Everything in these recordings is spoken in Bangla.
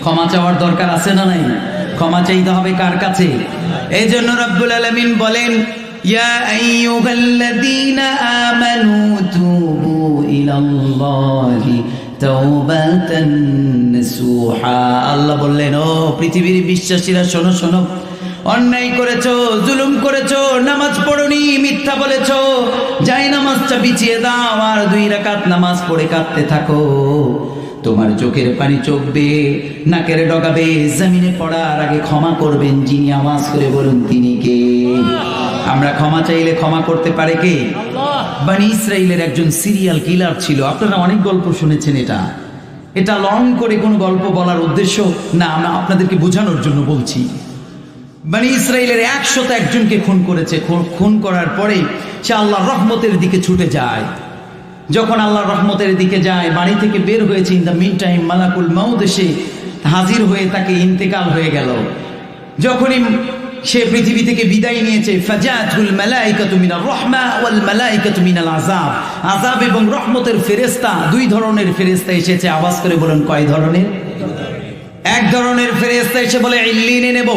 ক্ষমা চাওয়ার দরকার আছে না নাই? ক্ষমা চাইতে হবে কার কাছে? এই জন্য রব্বুল আলামিন বলেন, ইয়া আইয়ুহাল্লাযীনা আমানু তুবু ইলাল্লাহি তাওবাতান নাসুহা। আল্লাহ বললেন, ও পৃথিবীর বিশ্বাসীরা শোনো শোনো, অন্যায় করেছো, জুলুম করেছো, নামাজ পড়োনি, মিথ্যা বলেছো, যাই নামাজটা বিছিয়ে দাও আর 2 রাকাত নামাজ পড়ে কাঁদতে থাকো। তোমার চোখের পানি চোখবে, নাকের ডগাবে, জমিনে পড়ার আগে ক্ষমা করবেন যিনি। আওয়াজ করে বলুন তিনি কে? আমরা ক্ষমা চাইলে ক্ষমা করতে পারে কে? বনি ইসরাইলের একজন সিরিয়াল কিলার ছিল। আপনারা অনেক গল্প শুনেছেন। এটা লং করে কোনো গল্প বলার উদ্দেশ্য না, আমরা আপনাদেরকে বোঝানোর জন্য বলছি। বনি ইসরাইলের 101 জনকে খুন করেছে। খুন করার পরে সে আল্লাহর রহমতের দিকে ছুটে যায়। যখন আল্লাহর রহমতের দিকে যায়, বাড়ি থেকে বের হয়েছে, ইন দ্য মিন টাইম মালাকুল মাউত এসে হাজির হয়ে তাকে ইন্তেকাল হয়ে গেল। যখনই সে পৃথিবী থেকে বিদায় নিয়েছে, ফাজাতুল মালাইকাতু মিনার রাহমা ওয়াল মালাইকাতু মিনাল আযাব। আযাব এবং রহমতের ফেরেশতা, 2 ধরনের ফেরেশতা এসেছে। আওয়াজ করে বলুন কয় ধরনের? এক ধরনের ফেরেশতা এসে বলে ইল্লিনে নেব,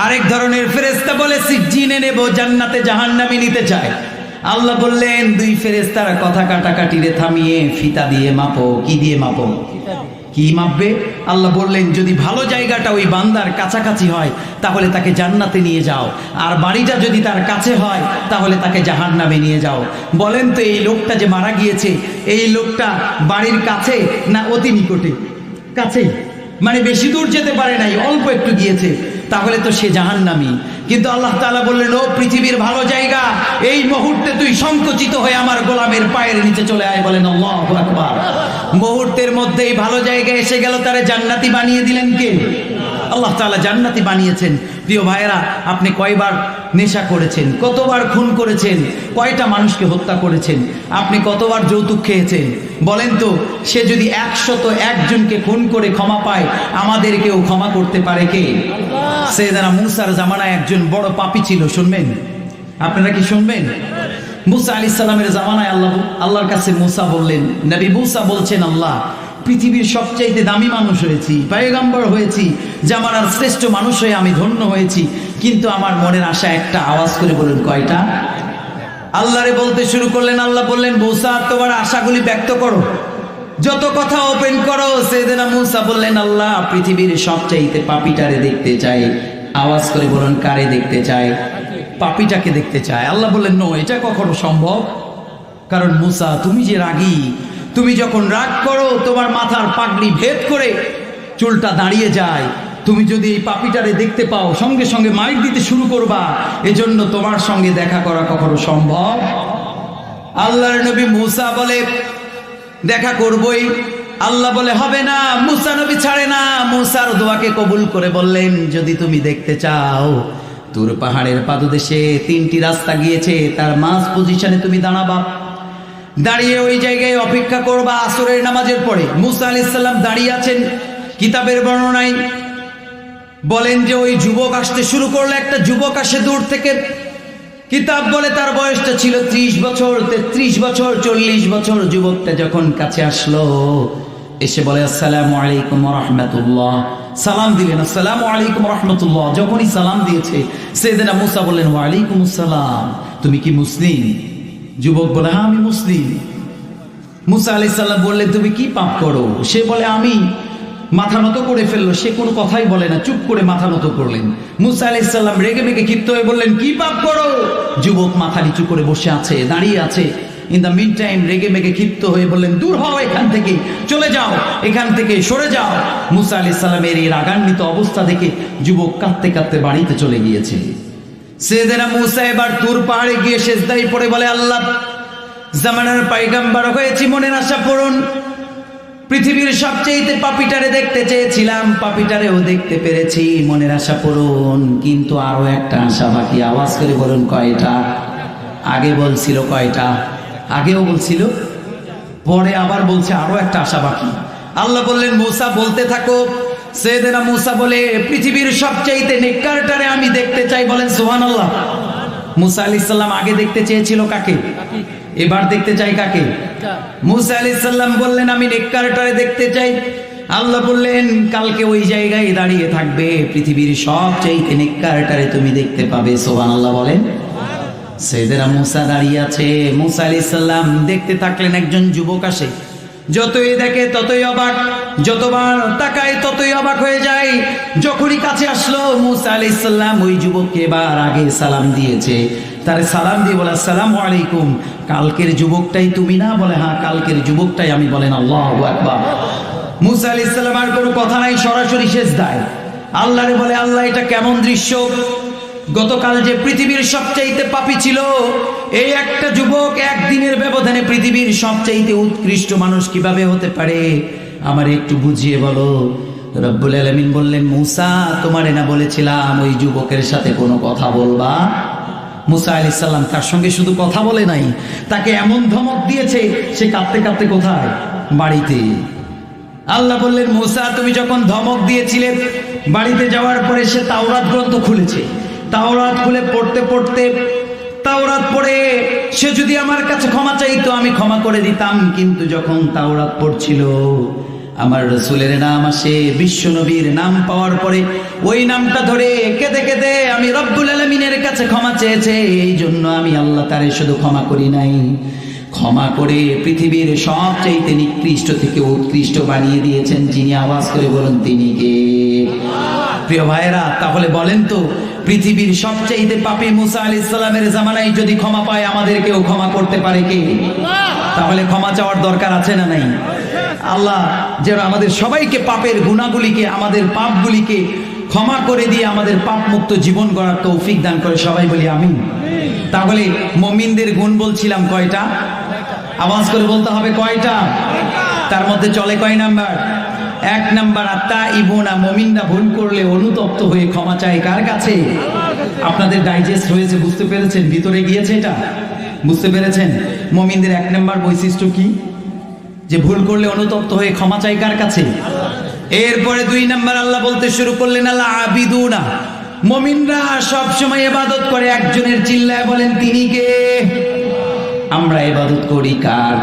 আরেক ধরনের ফেরেশতা বলে সিজ্জিনে নেব, জান্নাতে জাহান্নামে নিতে চায়। আল্লাহ বললেন, 2 ফেরেশতার কথা কাটাকাটিরে থামিয়ে ফিতা দিয়ে মাপো। কি দিয়ে মাপো? কি মাপবে? আল্লাহ বললেন, যদি ভালো জায়গাটা ওই বান্দার কাছাকাছি হয় তাহলে তাকে জান্নাতে নিয়ে যাও, আর বাড়িটা যদি তার কাছে হয় তাহলে তাকে জাহান্নামে নিয়ে যাও। বলেন তো, এই লোকটা যে মারা গিয়েছে, এই লোকটা বাড়ির কাছে না অতি নিকটে? কাছেই, মানে বেশি দূর যেতে পারে নাই, অল্প একটু গিয়েছে, তাহলে তো সে জাহান্নামী। কিন্তু আল্লাহ তাআলা বললেন, ও পৃথিবীর ভালো জায়গা, এই মুহূর্তে তুই সংকুচিত হয়ে আমার গোলামের পায়ের নিচে চলে আয়। বলেন আল্লাহু আকবার। মুহূর্তের মধ্যেই ভালো জায়গায় এসে গেল, তারে জান্নাতি বানিয়ে দিলেন কে? আল্লাহ তাআলা জান্নাতি বানিয়েছেন। প্রিয় ভাইয়েরা, আপনি কয়বার নেশা করেছেন? কতবার খুন করেছেন? কয়টা মানুষকে হত্যা করেছেন? আপনি কতবার যৌতুক খেয়েছেন? বলেন তো, সে যদি 101 জনকে খুন করে ক্ষমা পায়, আমাদেরকেও ক্ষমা করতে পারে কে? সাইয়েদনা মুসার জামানায় একজন বড় পাপী ছিল। শুনবেন? আপনারা কি শুনবেন? মুসা আলাইহিস সালামের জামানায় আল্লাহর কাছে মুসা বললেন, নবী মুসা বলছেন, আল্লাহ, পৃথিবীর সবচাইতে দামি মানুষ হয়েছি, পয়গম্বর হয়েছি, জামানার শ্রেষ্ঠ মানুষ হয়ে আমি ধন্য হয়েছি, কিন্তু আমার মনের আশা একটা। আওয়াজ করে বলুন কয়টা? আল্লাহরে বলতে শুরু করলেন। আল্লাহ বললেন, মুসা, তোমার আশাগুলি ব্যক্ত করো, যত কথা ওপেন করো। সাইয়েদনা মুসা বললেন, আল্লাহ, পৃথিবীর সবচাইতে পাপীটারে দেখতে চাই। আওয়াজ করে বলুন কারে দেখতে চায়? পাপীটাকে দেখতে চায়। আল্লাহ বললেন, নো, এটা কখনো সম্ভব? কারণ মুসা, তুমি যে রাগী, তুমি যখন রাগ করো তোমার মাথার পাগড়ি ভেদ করে চুলটা দাঁড়িয়ে যায়। তুমি যদি এই পাপীটারে দেখতে পাও, সঙ্গে সঙ্গে মাইর দিতে শুরু করবা। এজন্য তোমার সঙ্গে দেখা করা কখনো সম্ভব? আল্লাহর নবী মুসা বলে, দেখা করবই। আল্লাহ বলে, হবে না। মুসা নবী ছাড়ে না। মুসার দোয়াকে কবুল করে বললেন, যদি তুমি দেখতে চাও, তুর পাহাড়ের পাদদেশে 3টি রাস্তা গিয়েছে, তার মাঝ পজিশনে তুমি দাঁড়াবা, দাঁড়িয়ে ওই জায়গায় অপেক্ষা করবা আসরের নামাজের পরে। মুসা আলাইহিস সালাম দাঁড়িয়ে আছেন। কিতাবের বর্ণনায় বলেন যে ওই যুবক আসতে শুরু করলো। একটা যুবক আসে দূর থেকে। কিতাব বলে তার বয়সটা ছিল 30 বছর, 33 বছর, 40 বছর। যুবকটা যখন কাছে আসলো, এসে বলে, আসসালামু আলাইকুম ওয়া রাহমাতুল্লাহ। সালাম দিলেন, আসসালামু আলাইকুম ওয়া রাহমাতুল্লাহ। যখনই সালাম দিয়েছে, সাইয়েদনা মুসা বললেন, ওয়া আলাইকুম আসসালাম, তুমি কি মুসলিম? যুবক বলে, হ্যাঁ, আমি মুসলিম। মুসা আলাইহিস সালাম বললেন, তুমি কি পাপ করো? সে বলে, আমি। মাথা নত করে ফেললো। সে কোনো কথাই বলে না, চুপ করে মাথা নত করলেন। মুসা আলাইহিস সালাম রেগে মেগে ক্ষিপ্ত হয়ে বললেন, কি পাপ করো? যুবক মাথা নিচু করে বসে আছে, দাঁড়িয়ে আছে। ইন দ্য মিন টাইম রেগে মেগে ক্ষিপ্ত হয়ে বললেন, দূর হও এখান থেকে, চলে যাও, এখান থেকে সরে যাও। মুসা আলাইহিস সালামের এই রাগান্বিত অবস্থা দেখে যুবক কাঁদতে কাঁদতে বাড়িতে চলে গিয়েছে। সাইয়েদনা মুসা এবার তুর পাহাড়ে গিয়ে সেজদায় পড়ে বলে, আল্লাহ, জামানার পয়গম্বর হয়েছি, মনের আশা পূরণ। পৃথিবীর সবচেয়ে পাপীটারে দেখতে চেয়েছিলাম, পাপীটারেও দেখতে পেরেছি, মনের আশা পূরণ। কিন্তু আরো একটা আশা বাকি। আওয়াজ করে বলুন কয়টা? আগে বলছিল কয়টা? আগেও বলছিল, পরে আবার বলছে আরো একটা আশা বাকি। আল্লাহ বললেন, মুসা বলতে থাকো। সাইয়েদনা মুসা বলে, পৃথিবীর সবচাইতে নেককারটারে আমি দেখতে চাই। বলেন সুবহানাল্লাহ। মুসা আলাইহিস সালাম আগে দেখতে চেয়েছিল কাকে? এবার দেখতে চাই কাকে? মুসা আলাইহিস সালাম বললেন, আমি নেককারটারে দেখতে চাই। আল্লাহ বললেন কালকে ওই জায়গায় দাঁড়িয়ে থাকবে পৃথিবীর সবচেয়ে নেককারটারে তুমি দেখতে পাবে। সুবহানাল্লাহ বলেন। সাইয়েদনা মুসা দাঁড়িয়ে আছে। মুসা আলাইহিস সালাম দেখতে থাকলেন, একজন যুবক আসে, যতই দেখে ততই অবাক, যতবার তাকায় ততই অবাক হয়ে যায়। যখনই কাছে আসলো মুসা আলাইহিস সালাম ওই যুবককে এবার আগে সালাম দিয়েছে। তার সালাম দিয়ে বলে আসসালামু আলাইকুম, কালকের যুবকটাই তুমি না? বলে হ্যাঁ কালকের যুবকটাই আমি। বলেন আল্লাহু আকবার। মুসা আলাইহিস সালাম আর কোনো কথা নাই, সরাসরি সেজদায় আল্লাহরে বলে আল্লাহ এটা কেমন দৃশ্য, গতকাল যে পৃথিবীর সবচাইতে পাপী ছিল এই একটা যুবক একদিনের ব্যবধানে পৃথিবীর সবচাইতে উৎকৃষ্ট মানুষ কিভাবে হতে পারে, আমার একটু বুঝিয়ে বলো। রব্বুল আলামিন বললেন মুসা তোমারে না বলেছিলাম ওই যুবকের সাথে কোনো কথা বলবা? মুসা আলাইহিস সালাম তার সঙ্গে শুধু কথা বলে নাই, তাকে এমন ধমক দিয়েছে সে কাঁদতে কাঁদতে কোথায়? বাড়িতে। আল্লাহ বললেন মুসা তুমি যখন ধমক দিয়েছিলে বাড়িতে যাওয়ার পরে সে তাওরাত গ্রন্থ খুলেছে, তাওরাত খুলে পড়তে পড়তে তাওরাত পড়ে সে যদি আমার কাছে ক্ষমা চাইতো আমি ক্ষমা করে দিতাম, কিন্তু যখন তাওরাত পড়ছিল আমার রাসূলের নাম আসে, বিশ্ব নবীর নাম পাওয়ার পরে ওই নামটা ধরে কেঁদে কেঁদে আমি রব্বুল আলামিনের কাছে ক্ষমা চেয়েছে, এই জন্য আমি আল্লাহ তারে শুধু ক্ষমা করি নাই, ক্ষমা করে পৃথিবীর সবচাইতে নিকৃষ্ট থেকে উৎকৃষ্ট বানিয়ে দিয়েছেন যিনি। আওয়াজ করে বলুন তিনি কে? প্রিয় ভাইয়েরা তাহলে বলেন তো পৃথিবীর সবচাইতে পাপী মুসা আলাইহিস সালামের জামানায় যদি ক্ষমা পায় আমাদেরকেও ক্ষমা করতে পারে কে? তাহলে ক্ষমা চাওয়ার দরকার আছে না নাই? আল্লাহ যেন আমাদের সবাইকে পাপের গুনাহগুলিকে আমাদের পাপগুলিকে ক্ষমা করে দিয়ে আমাদের পাপ মুক্ত জীবন গড়ার তৌফিক দান করে, সবাই বলি আমিন। তাহলে মুমিনদের গুণ বলছিলাম কয়টা? আওয়াজ করে বলতে হবে কয়টা? তার মধ্যে চলে কয় নাম্বার? 1 নাম্বার আত্তাইবুনা, মুমিনরা ভুল করলে অনুতপ্ত হয়ে ক্ষমা চায় কার কাছে? আপনাদের ডাইজেস্ট হয়েছে, বুঝতে পেরেছেন? ভিতরে গিয়েছে এটা, বুঝতে পেরেছেন? মুমিনদের 1 নাম্বার বৈশিষ্ট্য কি? যে ভুল করলে অনুতপ্ত হয়ে ক্ষমা চায় কার কাছে? এরপরে 2 নাম্বার আল্লাহ বলতে শুরু করলেন আল্লাহ আবিদুনা, মুমিনরা সব সময় ইবাদত করে একজনের, চিল্লায় বলেন তিনি কে? আমরা ইবাদত করি কার?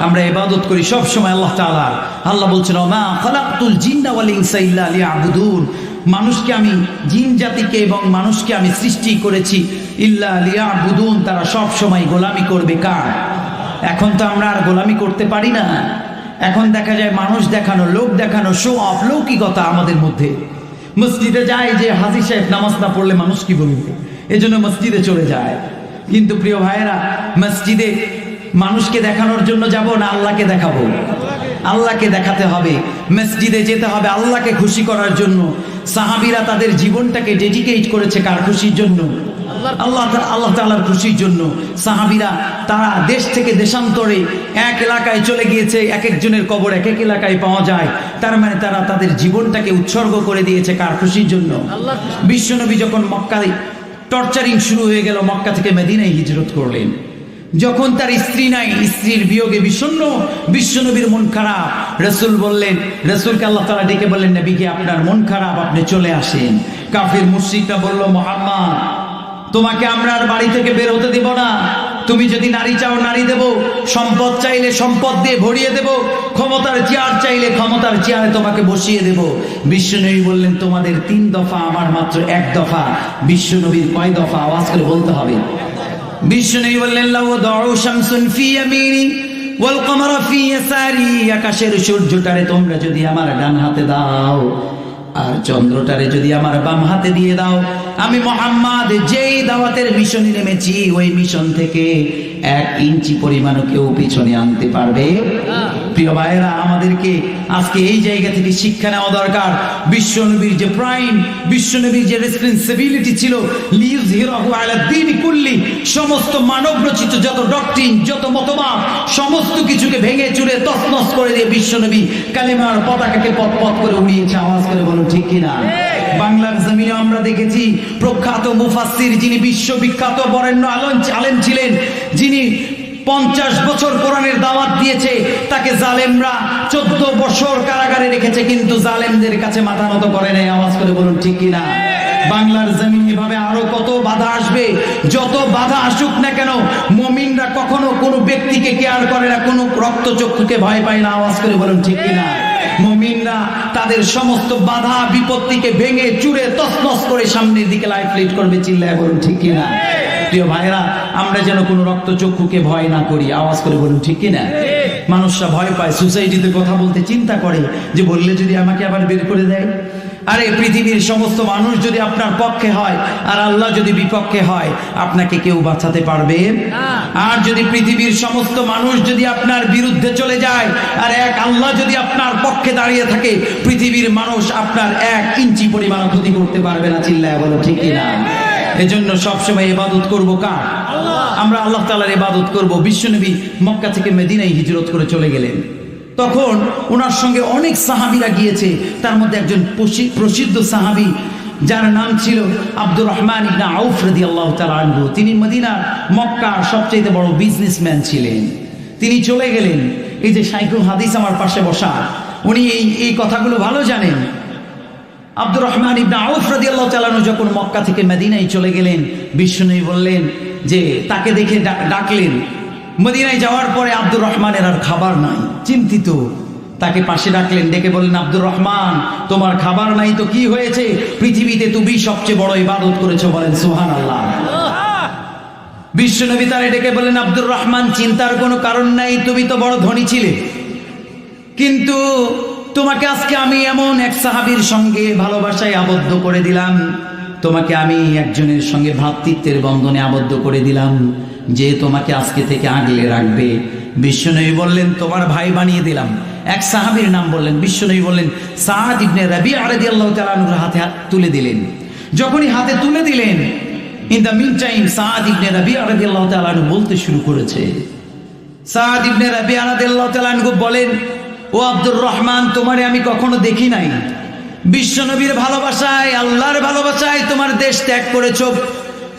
আমরা ইবাদত করি সব সময় আল্লাহ তাআলার। আল্লাহ বলছেন ওমা খালাকতুল জিন্না ওয়াল ইনসা ইল্লা লিয়াবুদুন, মানুষকে আমি, জিন জাতিকে এবং মানুষকে আমি সৃষ্টি করেছি ইল্লা লিয়াবুদুন, তারা সব সময় গোলামি করবে কার? এখন তো আমরা আর গোলামি করতে পারি না, এখন দেখা যায় মানুষ দেখানো, লোক দেখানো, শো অফ, লৌকিকতা আমাদের মধ্যে। মসজিদে যায় যে হাজী সাহেব নামাজ না পড়লে মানুষ কি বলবে, এজন্য মসজিদে চলে যায়। কিন্তু প্রিয় ভাইয়েরা মসজিদে মানুষকে দেখানোর জন্য যাব না আল্লাহকে দেখাবো? আল্লাহকে দেখাতে হবে, মসজিদে যেতে হবে আল্লাহকে খুশি করার জন্য। সাহাবীরা তাদের জীবনটাকে ডেডিকেট করেছে কার খুশির জন্য? আল্লাহ তাআলার খুশির জন্য। সাহাবীরা তারা দেশ থেকে দেশান্তরে এক এলাকায় চলে গিয়েছে, এক একজনের কবর এক এক এলাকায় পাওয়া যায়, তার মানে তারা তাদের জীবনটাকে উৎসর্গ করে দিয়েছে কার খুশির জন্য? বিশ্বনবী যখন মক্কায় টর্চারিং শুরু হয়ে গেল, মক্কা থেকে মদিনায় হিজরত করলেন। যখন তার স্ত্রী নাই, স্ত্রীর বিয়োগে বিষণ্ণ, বিশ্বনবীর মন খারাপ। রাসূল বললেন, রাসূলকে আল্লাহ তাআলা ডেকে বললেন নবীকে আপনার মন খারাপ, আপনি চলে আসেন। কাফির মুশরিকরা বলল মুহাম্মদ তোমাকে আমরা আর বাড়ি থেকে বের হতে দেব না, তুমি যদি নারী চাও নারী দেব, সম্পদ চাইলে সম্পদ দিয়ে ভরিয়ে দেব, ক্ষমতার চেয়ার চাইলে ক্ষমতার চেয়ারে তোমাকে বসিয়ে দেব। বিশ্বনবী বললেন তোমাদের 3 দফা, আমার মাত্র 1 দফা। বিশ্বনবীর কয় দফা? আওয়াজ করে বলতে হবে। বিশ্বনবী বললেন লাউ দাউ শামসুন ফি ইয়ামিনি ওয়াল কমারা ফি ইয়াসারি, আকাশের সূর্যটারে তোমরা যদি আমার ডান হাতে দাও আর চন্দ্রটারে যদি আমার বাম হাতে দিয়ে দাও, আমি মুহাম্মদ যেই দাওয়াতের মিশনে নেমেছি ওই মিশন থেকে 1 ইঞ্চি পরিমাণও কেউ পিছনে আনতে পারবে। প্রিয় ভাইয়েরা আমাদেরকে আজকে এই জায়গা থেকে শিক্ষা নেওয়া দরকার। বিশ্বনবীর যে প্রাইম, বিশ্বনবীর যে রেসপন্সিবিলিটি ছিল লিইয়ুযহিরাহু আলা দ্বীনি কুল্লি, সমস্ত মানব রচিত যত ডক্ট্রিন, যত মতবাদ, সমস্ত কিছুকে ভেঙে চুরে তছনছ করে দিয়ে বিশ্বনবী কালেমার পতাকাকে পথ করে উড়িয়েছে। আওয়াজ করে বলুন ঠিক কিনা? বাংলার জমিনে আমরা দেখেছি প্রখ্যাত মুফাসসির, যিনি বিশ্ববিখ্যাত বরেণ্য আলেম ছিলেন, যিনি 50 বছর কোরআনের দাওয়াত দিয়েছে, তাকে জালেমরা 14 বছর কারাগারে রেখেছে, কিন্তু জালেমদের কাছে মাথা নত করে নাই। আওয়াজ করে বলুন ঠিক কিনা? বাংলার জমিনে এভাবে আরো কত বাধা আসবে, যত বাধা আসুক না কেন মুমিনরা কখনো কোনো ব্যক্তিকে কেয়ার করে না, কোনো রক্তচক্ষুকে ভয় পায় না। আওয়াজ করে বলুন ঠিক কিনা? মুমিনরা তাদের সমস্ত বাধা বিপত্তিকে ভেঙে চুরে তছনছ করে সামনের দিকে লাইফ লিড করবে। চিল্লায় বলুন ঠিক কিনা? প্রিয় ভাইরা, আমরা যেন কোনো রক্তচক্ষুকে ভয় না করি। আওয়াজ করে বলুন ঠিক কিনা? মানুষরা ভয় পায়, সোসাইটিতে কথা বলতে চিন্তা করে যে বললে যদি আমাকে আবার বের করে দেয়। আরে পৃথিবীর সমস্ত মানুষ যদি আপনার পক্ষে হয় আর আল্লাহ যদি বিপক্ষে হয়, আপনাকে কেউ বাঁচাতে পারবে? আর যদি পৃথিবীর সমস্ত মানুষ যদি আপনার বিরুদ্ধে চলে যায় আর এক আল্লাহ যদি আপনার পক্ষে দাঁড়িয়ে থাকে, পৃথিবীর মানুষ আপনার 1 ইঞ্চি পরিমাণ ক্ষতি করতে পারবে না। চিল্লায় বলো ঠিক কিনা? এজন্য সবসময় ইবাদত করব কার? আমরা আল্লাহ তাআলার ইবাদত করব। বিশ্বনবী মক্কা থেকে মদিনায় হিজরত করে চলে গেলেন। তখন ওনার সঙ্গে অনেক সাহাবীরা গিয়েছে। তার মধ্যে একজন প্রসিদ্ধ সাহাবী যার নাম ছিল আব্দুর রহমান ইবনে আউফ রাদিয়াল্লাহু তাআলা আনহু। তিনি মদিনার মক্কার সবচেয়ে বড় বিজনেসম্যান ছিলেন। তিনি চলে গেলেন। এই যে শাইখুল হাদিস আমার পাশে বসা, উনি এই কথাগুলো ভালো জানেন। আব্দুর রহমান ইবনে আউফ রাদিয়াল্লাহু তাআলা আনহু যখন মক্কা থেকে মদিনায় চলে গেলেন, বিশ্বনবী বললেন যে তাকে দেখে ডাকলেন। মদিনায় যাওয়ার পরে আব্দুর রহমানের আর খাবার নাই, চিন্তিত। তাকে পাশে ডাকলেন, ডেকে বললেন, আব্দুর রহমান, তোমার খাবার নাই তো কি হয়েছে? পৃথিবীতে তুমি সবচেয়ে বড় ইবাদত করেছো, বলেন সুবহানাল্লাহ। বিশ্বনবী তারে ডেকে বললেন, আব্দুর রহমান, চিন্তার কোনো কারণ নাই, তুমি তো বড় ধনী ছিলে, কিন্তু তোমাকে আজকে আমি এমন এক সাহাবীর সঙ্গে ভালোবাসায় আবদ্ধ করে দিলাম, তোমাকে আমি একজনের সঙ্গে ভ্রাতৃত্বের বন্ধনে আবদ্ধ করে দিলাম, যে তোমাকে আজকে থেকে আগলে রাখবে। বিশ্বনবী বললেন, তোমার ভাই বানিয়ে দিলাম। এক সাহাবীর নাম বললেন। বিশ্বনবী বললেন, সাদ ইবনে রাবিআ রাদিয়াল্লাহু তাআলা আনহুর হাতে তুলে দিলেন। যখনই হাতে তুলে দিলেন, ইন দ্য মিন টাইম সাদ ইবনে রাবিআ রাদিয়াল্লাহু তাআলা আনহু বলতে শুরু করেছে। সাদ ইবনে রাবিআ রাদিয়াল্লাহু তাআলা আনহু বলেন, ও আব্দুর রহমান, তোমারে আমি কখনো দেখি নাই। বিশ্বনবীর ভালোবাসায়, আল্লাহর ভালোবাসায় তোমার দেশ ত্যাগ করেছো,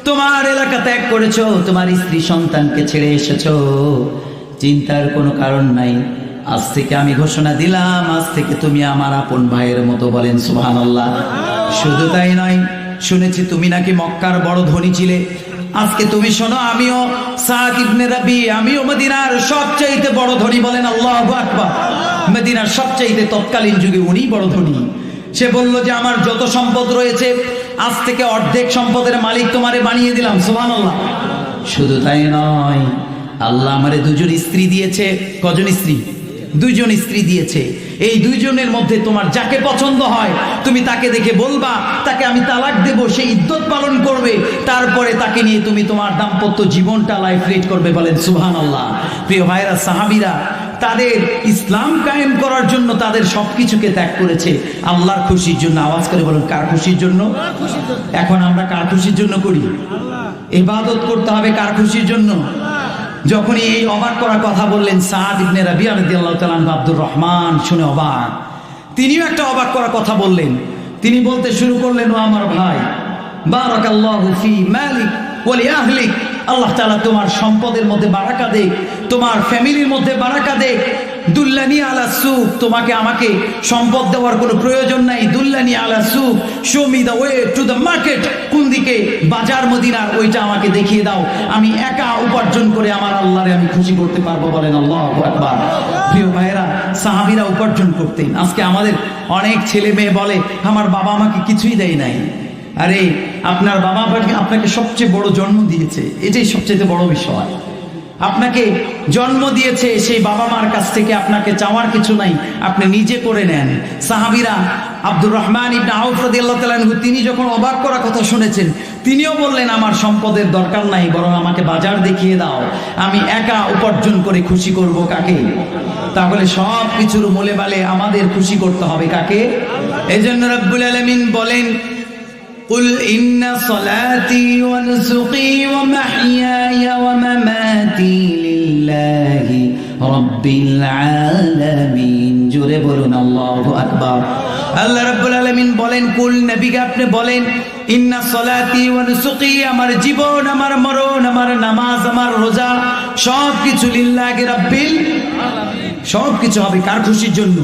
তোমার এলাকা ত্যাগ করেছো, তোমার স্ত্রী সন্তানকে ছেড়ে এসেছো। চিন্তার কোনো কারণ নাই। আজ থেকে আমি ঘোষণা দিলাম, আজ থেকে তুমি আমার আপন ভাইয়ের মতো, বলেন সুবহানাল্লাহ। শুধু তাই নয়, শুনেছি তুমি নাকি মক্কার বড় ধনী ছিলে। আজকে তুমি শোনো, আমিও সাদ ইবনে রাবি, আমিও মদিনার সবচাইতে বড় ধনী, বলেন আল্লাহু আকবার। মদিনার সবচাইতে তৎকালীন যুগে উনি বড় ধনী। সে বলল যে আমার যত সম্পদ রয়েছে আজ থেকে অর্ধেক সম্পদের মালিক তোমারে বানিয়ে দিলাম, সুবহানাল্লাহ। শুধু তাই নয়, আল্লাহ আমারে 2 জন স্ত্রী দিয়েছে। কজন স্ত্রী? 2 জন স্ত্রী দিয়েছে। এই 2 জনের মধ্যে তোমার যাকে পছন্দ হয় তুমি তাকে দেখে বলবা তাকে আমি তালাক দেব, সে ইদ্যত পালন করবে, তারপরে তাকে নিয়ে তুমি তোমার দাম্পত্য জীবনটা লাইফ লিড করবে, বলেন সুবহানাল্লাহ। প্রিয় ভাইরা, সাহাবীরা তাদের ইসলাম কায়েম করার জন্য তাদের সবকিছুকে ত্যাগ করেছে আল্লাহর খুশির জন্য। আওয়াজ করে বলুন, কার খুশির জন্য? এখন আমরা কার খুশির জন্য করি? ইবাদত করতে হবে কার খুশির জন্য? যখনই এই অবাক করার কথা বললেন সাদ ইবনে রাবিআ রাদিয়াল্লাহু তাআলা আনহু, আব্দুর রহমান শুনে অবাক। তিনিও একটা অবাক করার কথা বললেন। তিনি বলতে শুরু করলেন, ও আমার ভাই, বারাকাল্লাহু ফি মালিক ওয়া লি আহলিক, আল্লাহ তাআলা তোমার সম্পদের মধ্যে বারাকা দেক, তোমার ফ্যামিলির মধ্যে বারাকা দেক। দুল্লানি আলা সুক, তোমাকে আমাকে সম্পদ দেওয়ার কোনো প্রয়োজন নাই। দুল্লানি আলা সুক, show me the way to the market, কোন দিকে বাজার মদিনার ওইটা আমাকে দেখিয়ে দাও, আমি একা উপার্জন করে আমার আল্লাহরে আমি খুশি করতে পারবো, বলেন আল্লাহু আকবার। প্রিয় ভাইয়েরা, সাহাবীরা উপার্জন করতেন। আজকে আমাদের অনেক ছেলে মেয়ে বলে আমার বাবা আমাকে কিছুই দেয় নাই। আরে আপনার বাবা আপনাকে সবচেয়ে বড় জন্ম দিয়েছে, এটাই সবচেয়ে বড় বিষয়। আপনাকে জন্ম দিয়েছে, সেই বাবা মার কাছ থেকে আপনাকে চাওয়ার কিছু নাই, আপনি নিজে করে নেন। সাহাবীরা আব্দুর রহমান ইবনে আউফ রাদিয়াল্লাহু তাআলা আনহু তিনি যখন অবাক করা কথা শুনেছেন, তিনিও বললেন আমার সম্পদের দরকার নাই, বরং আমাকে বাজার দেখিয়ে দাও, আমি একা উপার্জন করে খুশি করব কাকে? তাহলে সব কিছুর মূলে বালে আমাদের খুশি করতে হবে কাকে? এজন্য রব্বুল আলামিন বলেন, قل إن صلاتي ونسكي ومحياي ومماتي لله رب العالمين। জোরে বলুন আল্লাহু আকবার। আল্লাহ রাব্বুল আলামিন বলেন, কুল, নবীকে আপনি বলেন, ইন্না সলাতি ওয়া নুসুকি, আমার জীবন, আমার মরণ, আমার নামাজ, আমার রোজা সবকিছু লিল্লাহি রাব্বিল আলামিন। সবকিছু হবে কার খুশির জন্য?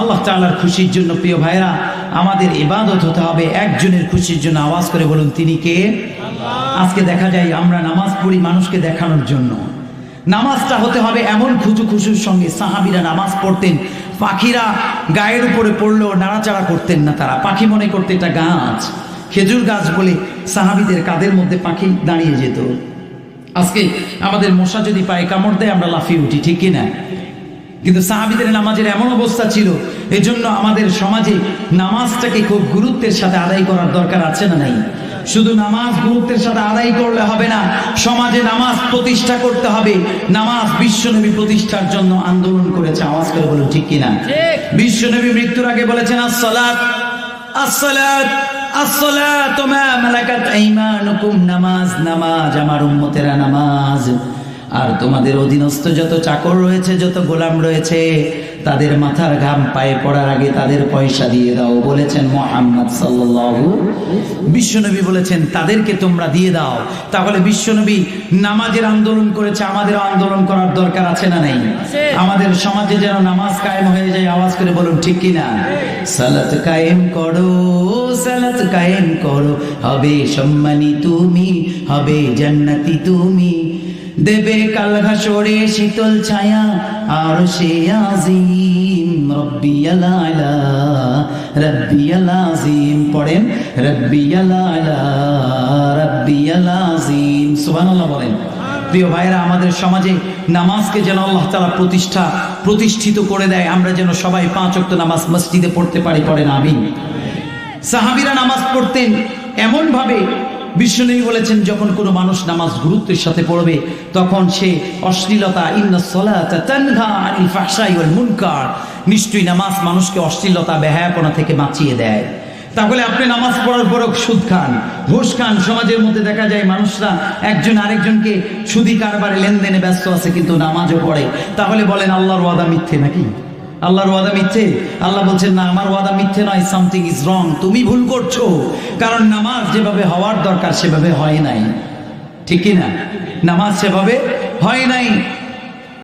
আল্লাহ তাআলার খুশির জন্য। প্রিয় ভাইরা, আমাদের ইবাদত হতে হবে একজনের খুশির জন্য। আওয়াজ করে বলুন, তিনি কে? আজকে দেখা যায় আমরা নামাজ পড়ি মানুষকে দেখানোর জন্য। নামাজটা হতে হবে এমন খুশু খুশুর সঙ্গে। সাহাবীরা নামাজ পড়তেন পাখিরা গায়ের উপরে পড়লেও নাড়াচাড়া করতেন না তারা, পাখি মনে করতে এটা গাছ, খেজুর গাছ বলে সাহাবীদের কাঁধের মধ্যে পাখি দাঁড়িয়ে যেত। আজকে আমাদের মশা যদি পায়ে কামড় দেয় আমরা লাফিয়ে উঠি, ঠিক কিনা? কিন্তু সাহাবীদের নামাজের এমন অবস্থা ছিল, এজন্য আমাদের সমাজে নামাজটাকে খুব গুরুত্বের সাথে আদায় করার দরকার আছে না নাই? শুধু নামাজ গুরুত্বের সাথে আদায় করলে হবে না, সমাজে নামাজ প্রতিষ্ঠা করতে হবে। নামাজ বিশ্বনবী প্রতিষ্ঠার জন্য আন্দোলন করেছে, আওয়াজ করে বলুন ঠিক কিনা? বিশ্বনবী মৃত্যুর আগে বলেছেন আসসালাত আসসালাত আসসালাত মা মালাকাত আইমানুকুম, নামাজ নামাজ আমার উম্মতেরা নামাজ। আর তোমাদের অধীনস্থ যত চাকর রয়েছে, যত গোলাম রয়েছে, তাদের মাথার ঘাম পায়ে পড়ার আগে তাদের পয়সা দিয়ে দাও, বলেছেন মুহাম্মদ সাল্লাল্লাহু। বিশ্বনবী বলেছেন তাদেরকে তোমরা দিয়ে দাও। তাহলে বিশ্বনবী নামাজের আন্দোলন করেছে, আমাদের আন্দোলন করার দরকার আছে না নাই? আমাদের সমাজে যেন নামাজ কায়েম হয়ে যায়, আওয়াজ করে বলুন ঠিক কিনা? সালাত কায়েম করো, সালাত কায়েম করো, হবে সম্মানী তুমি, হবে জান্নাতি তুমি, দেবে কাল হাসরে শীতল ছায়া আর সে আজিম, রব্বিয়াল আলা রব্বিয়াল আজিম। পড়েন রব্বিয়াল আলা রব্বিয়াল আজিম, সুবহানাল্লাহ বলেন। প্রিয় ভাইরা, আমাদের সমাজে নামাজকে যেন আল্লাহ তাআলা প্রতিষ্ঠিত করে দেয়, আমরা যেন সবাই 5 ওয়াক্ত নামাজ মসজিদে পড়তে পারি, পড়েন আমিন। সাহাবীরা নামাজ পড়তেন এমন ভাবে, বিশ্বনবী বলেছেন যখন কোনো মানুষ নামাজ গুরুত্বের সাথে পড়বে তখন সে অশ্লীলতা, ইন্নাস সালাতা তানহা আনিল ফাহশাই ওয়াল মুনকার, নিশ্চয়ই নামাজ মানুষকে অশ্লীলতা বেহায়াপনা থেকে বাঁচিয়ে দেয়। তাহলে আপনি নামাজ পড়ার পরও সুদ খান, ঘুষ খান। সমাজের মধ্যে দেখা যায় মানুষরা একজন আরেকজনকে সুদি কারবারে লেনদেনে ব্যস্ত আছে, কিন্তু নামাজও পড়ে। তাহলে বলেন আল্লাহর ওয়াদা মিথ্যে নাকি? আল্লাহর ওয়াদা মিথ্যে? আল্লাহ বলছেন না, আমার ওয়াদা মিথ্যে নয়, সামথিং ইজ রং, তুমি ভুল করছো। কারণ নামাজ যেভাবে হওয়ার দরকার সেভাবে হয় নাই, ঠিক কিনা? নামাজ সেভাবে হয় নাই।